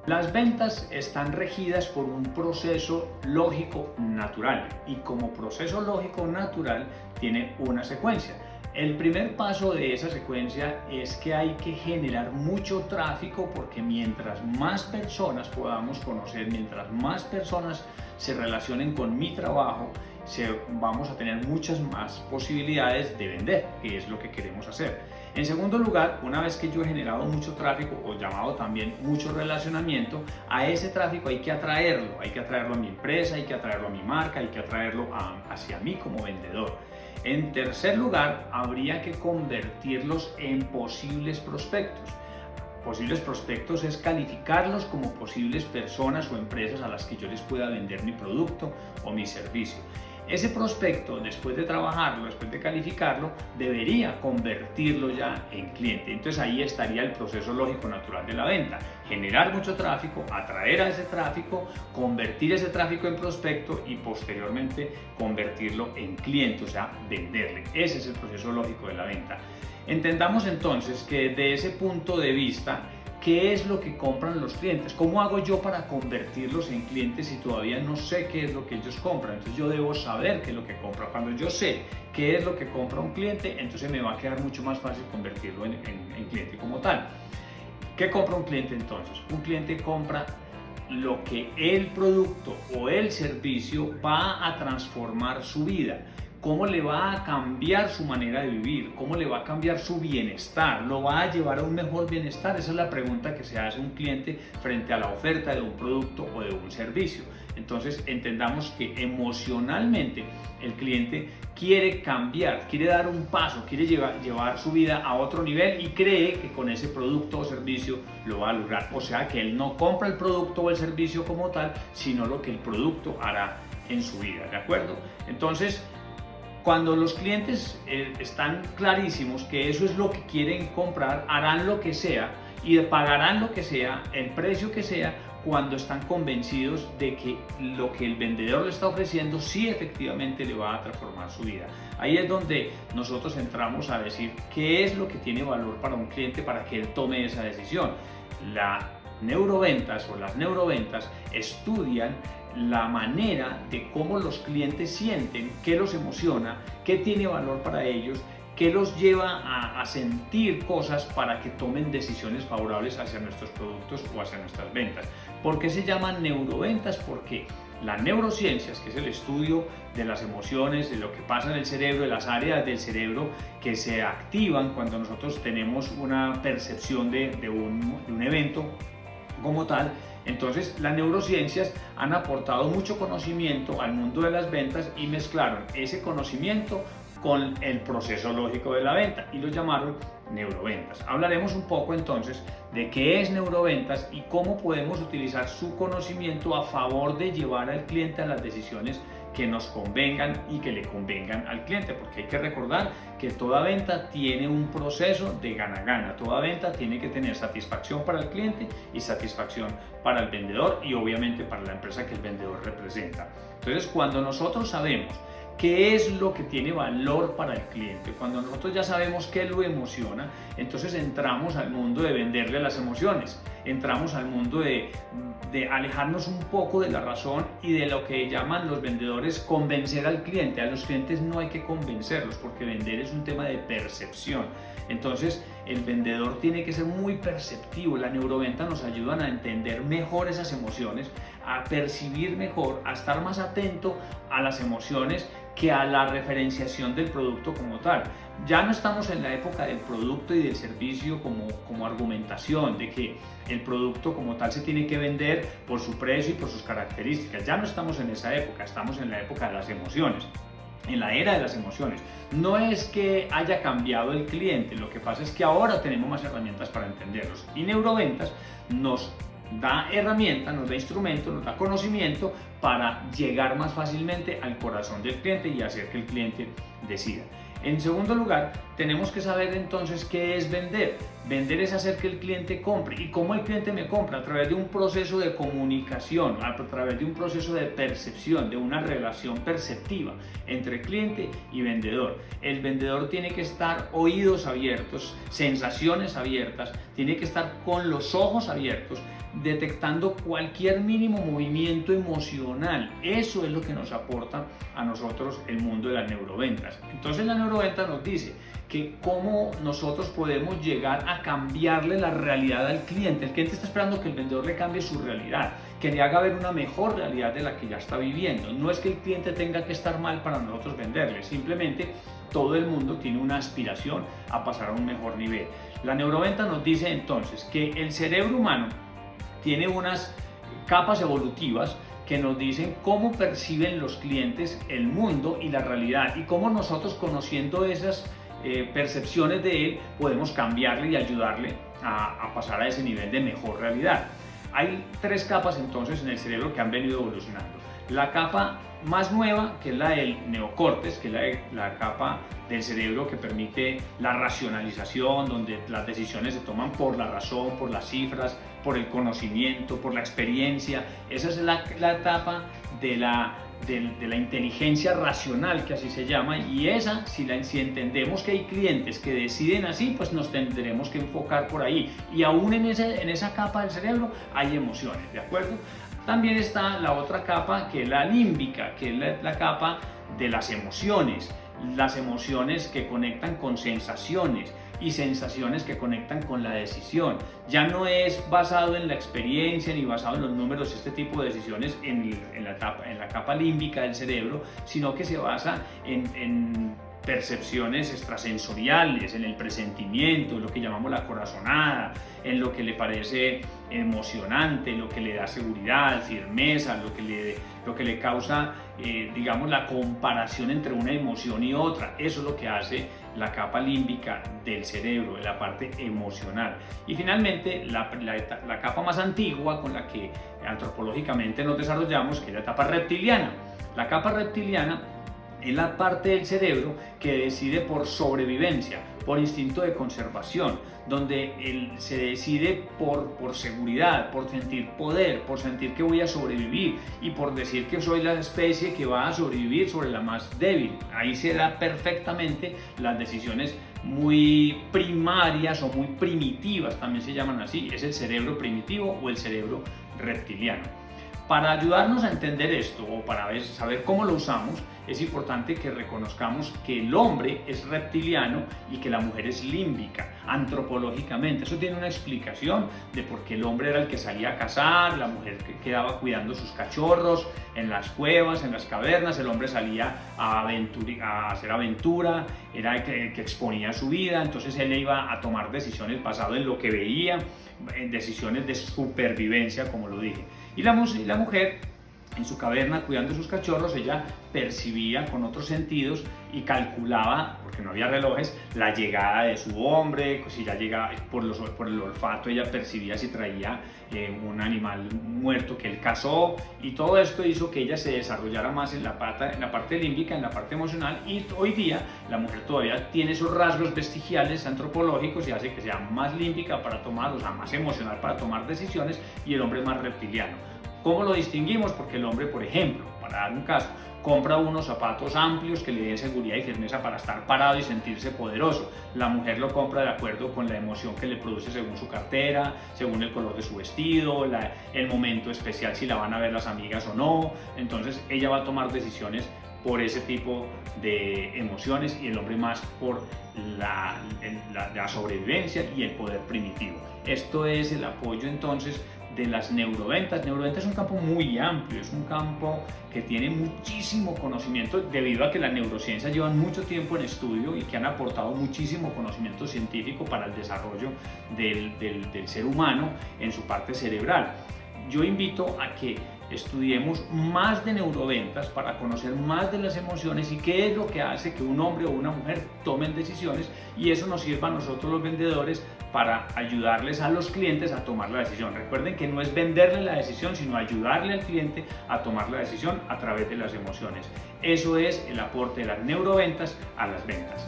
Las ventas están regidas por un proceso lógico natural y como proceso lógico natural tiene una secuencia. El primer paso de esa secuencia es que hay que generar mucho tráfico porque mientras más personas podamos conocer, mientras más personas se relacionen con mi trabajo, vamos a tener muchas más posibilidades de vender, que es lo que queremos hacer. En segundo lugar, una vez que yo he generado mucho tráfico o llamado también mucho relacionamiento, a ese tráfico hay que atraerlo a mi empresa, hay que atraerlo a mi marca, hay que atraerlo hacia mí como vendedor. En tercer lugar, habría que convertirlos en posibles prospectos. Posibles prospectos es calificarlos como posibles personas o empresas a las que yo les pueda vender mi producto o mi servicio. Ese prospecto, después de trabajarlo, después de calificarlo, debería convertirlo ya en cliente. Entonces ahí estaría el proceso lógico natural de la venta. Generar mucho tráfico, atraer a ese tráfico, convertir ese tráfico en prospecto y posteriormente convertirlo en cliente, o sea, venderle. Ese es el proceso lógico de la venta. Entendamos entonces que desde ese punto de vista, ¿qué es lo que compran los clientes? ¿Cómo hago yo para convertirlos en clientes si todavía no sé qué es lo que ellos compran? Entonces yo debo saber qué es lo que compra. Cuando yo sé qué es lo que compra un cliente, entonces me va a quedar mucho más fácil convertirlo en cliente como tal. ¿Qué compra un cliente entonces? Un cliente compra lo que el producto o el servicio va a transformar su vida. ¿Cómo le va a cambiar su manera de vivir? ¿Cómo le va a cambiar su bienestar? ¿Lo va a llevar a un mejor bienestar? Esa es la pregunta que se hace un cliente frente a la oferta de un producto o de un servicio. Entonces entendamos que emocionalmente el cliente quiere cambiar, quiere dar un paso, quiere llevar su vida a otro nivel y cree que con ese producto o servicio lo va a lograr. O sea que él no compra el producto o el servicio como tal, sino lo que el producto hará en su vida, ¿de acuerdo? Entonces, cuando los clientes están clarísimos que eso es lo que quieren comprar, harán lo que sea y pagarán lo que sea, el precio que sea, cuando están convencidos de que lo que el vendedor le está ofreciendo sí efectivamente le va a transformar su vida. Ahí es donde nosotros entramos a decir qué es lo que tiene valor para un cliente para que él tome esa decisión. Las neuroventas estudian la manera de cómo los clientes sienten, qué los emociona, qué tiene valor para ellos, qué los lleva a sentir cosas para que tomen decisiones favorables hacia nuestros productos o hacia nuestras ventas. ¿Por qué se llaman neuroventas? Porque las neurociencias, que es el estudio de las emociones, de lo que pasa en el cerebro, de las áreas del cerebro que se activan cuando nosotros tenemos una percepción de un evento como tal. Entonces las neurociencias han aportado mucho conocimiento al mundo de las ventas y mezclaron ese conocimiento con el proceso lógico de la venta y lo llamaron neuroventas. Hablaremos un poco entonces de qué es neuroventas y cómo podemos utilizar su conocimiento a favor de llevar al cliente a las decisiones que nos convengan y que le convengan al cliente, porque hay que recordar que toda venta tiene un proceso de gana-gana, toda venta tiene que tener satisfacción para el cliente y satisfacción para el vendedor y obviamente para la empresa que el vendedor representa. Entonces, cuando nosotros sabemos qué es lo que tiene valor para el cliente, cuando nosotros ya sabemos qué lo emociona, entonces entramos al mundo de venderle las emociones, entramos al mundo de alejarnos un poco de la razón y de lo que llaman los vendedores convencer al cliente. A los clientes no hay que convencerlos porque vender es un tema de percepción. Entonces el vendedor tiene que ser muy perceptivo. La neuroventa nos ayudan a entender mejor esas emociones, a percibir mejor, a estar más atento a las emociones que a la referenciación del producto como tal. Ya no estamos en la época del producto y del servicio como argumentación, de que el producto como tal se tiene que vender por su precio y por sus características. Ya no estamos en esa época, estamos en la época de las emociones, en la era de las emociones. No es que haya cambiado el cliente, lo que pasa es que ahora tenemos más herramientas para entenderlos. Y neuroventas nos da herramientas, nos da instrumentos, nos da conocimiento para llegar más fácilmente al corazón del cliente y hacer que el cliente decida. En segundo lugar, tenemos que saber entonces qué es vender. Vender es hacer que el cliente compre. ¿Y cómo el cliente me compra? A través de un proceso de comunicación, a través de un proceso de percepción, de una relación perceptiva entre cliente y vendedor. El vendedor tiene que estar oídos abiertos, sensaciones abiertas, tiene que estar con los ojos abiertos, detectando cualquier mínimo movimiento emocional. Eso es lo que nos aporta a nosotros el mundo de las neuroventas. Entonces la neuroventa nos dice que cómo nosotros podemos llegar a cambiarle la realidad al cliente. El cliente está esperando que el vendedor le cambie su realidad, que le haga ver una mejor realidad de la que ya está viviendo. No es que el cliente tenga que estar mal para nosotros venderle, simplemente todo el mundo tiene una aspiración a pasar a un mejor nivel. La neuroventa nos dice entonces que el cerebro humano tiene unas capas evolutivas que nos dicen cómo perciben los clientes el mundo y la realidad, y cómo nosotros, conociendo esas percepciones de él, podemos cambiarle y ayudarle a pasar a ese nivel de mejor realidad. Hay 3 capas entonces en el cerebro que han venido evolucionando. La capa más nueva, que es la del neocórtex, que es la capa del cerebro que permite la racionalización, donde las decisiones se toman por la razón, por las cifras, por el conocimiento, por la experiencia. Esa es la etapa de la inteligencia racional, que así se llama, y esa, si entendemos que hay clientes que deciden así, pues nos tendremos que enfocar por ahí. Y aún en esa capa del cerebro hay emociones, ¿de acuerdo? También está la otra capa, que es la límbica, que es la capa de las emociones que conectan con sensaciones y sensaciones que conectan con la decisión. Ya no es basado en la experiencia ni basado en los números este tipo de decisiones en la capa límbica del cerebro, sino que se basa en percepciones extrasensoriales, en el presentimiento, en lo que llamamos la corazonada, en lo que le parece emocionante, lo que le da seguridad, firmeza, lo que le causa, digamos, la comparación entre una emoción y otra. Eso es lo que hace la capa límbica del cerebro, la parte emocional. Y finalmente, la capa más antigua con la que antropológicamente nos desarrollamos, que es la etapa reptiliana. La capa reptiliana es la parte del cerebro que decide por sobrevivencia, por instinto de conservación, donde se decide por seguridad, por sentir poder, por sentir que voy a sobrevivir y por decir que soy la especie que va a sobrevivir sobre la más débil. Ahí se da perfectamente las decisiones muy primarias o muy primitivas, también se llaman así. Es el cerebro primitivo o el cerebro reptiliano. Para ayudarnos a entender esto, o para saber cómo lo usamos, es importante que reconozcamos que el hombre es reptiliano y que la mujer es límbica, antropológicamente. Eso tiene una explicación de por qué el hombre era el que salía a cazar, la mujer que quedaba cuidando sus cachorros en las cuevas, en las cavernas. El hombre salía a hacer aventura, era el que exponía su vida, entonces él iba a tomar decisiones basadas en lo que veía, en decisiones de supervivencia, como lo dije. Y la mujer, en su caverna cuidando sus cachorros, ella percibía con otros sentidos y calculaba, porque no había relojes, la llegada de su hombre. Si ya llegaba por el olfato, ella percibía si traía un animal muerto que él cazó, y todo esto hizo que ella se desarrollara más en la parte límbica, en la parte emocional. Y hoy día la mujer todavía tiene esos rasgos vestigiales antropológicos y hace que sea más límbica para tomar, o sea, más emocional para tomar decisiones, y el hombre más reptiliano. ¿Cómo lo distinguimos? Porque el hombre, por ejemplo, para dar un caso, compra unos zapatos amplios que le den seguridad y firmeza para estar parado y sentirse poderoso. La mujer lo compra de acuerdo con la emoción que le produce según su cartera, según el color de su vestido, el momento especial, si la van a ver las amigas o no. Entonces ella va a tomar decisiones por ese tipo de emociones, y el hombre más por la sobrevivencia y el poder primitivo. Esto es el apoyo entonces de las neuroventas. Neuroventas es un campo muy amplio, es un campo que tiene muchísimo conocimiento debido a que las neurociencias llevan mucho tiempo en estudio y que han aportado muchísimo conocimiento científico para el desarrollo del ser humano en su parte cerebral. Yo invito a que estudiemos más de neuroventas para conocer más de las emociones y qué es lo que hace que un hombre o una mujer tomen decisiones, y eso nos sirva a nosotros los vendedores para ayudarles a los clientes a tomar la decisión. Recuerden que no es venderle la decisión, sino ayudarle al cliente a tomar la decisión a través de las emociones. Eso es el aporte de las neuroventas a las ventas.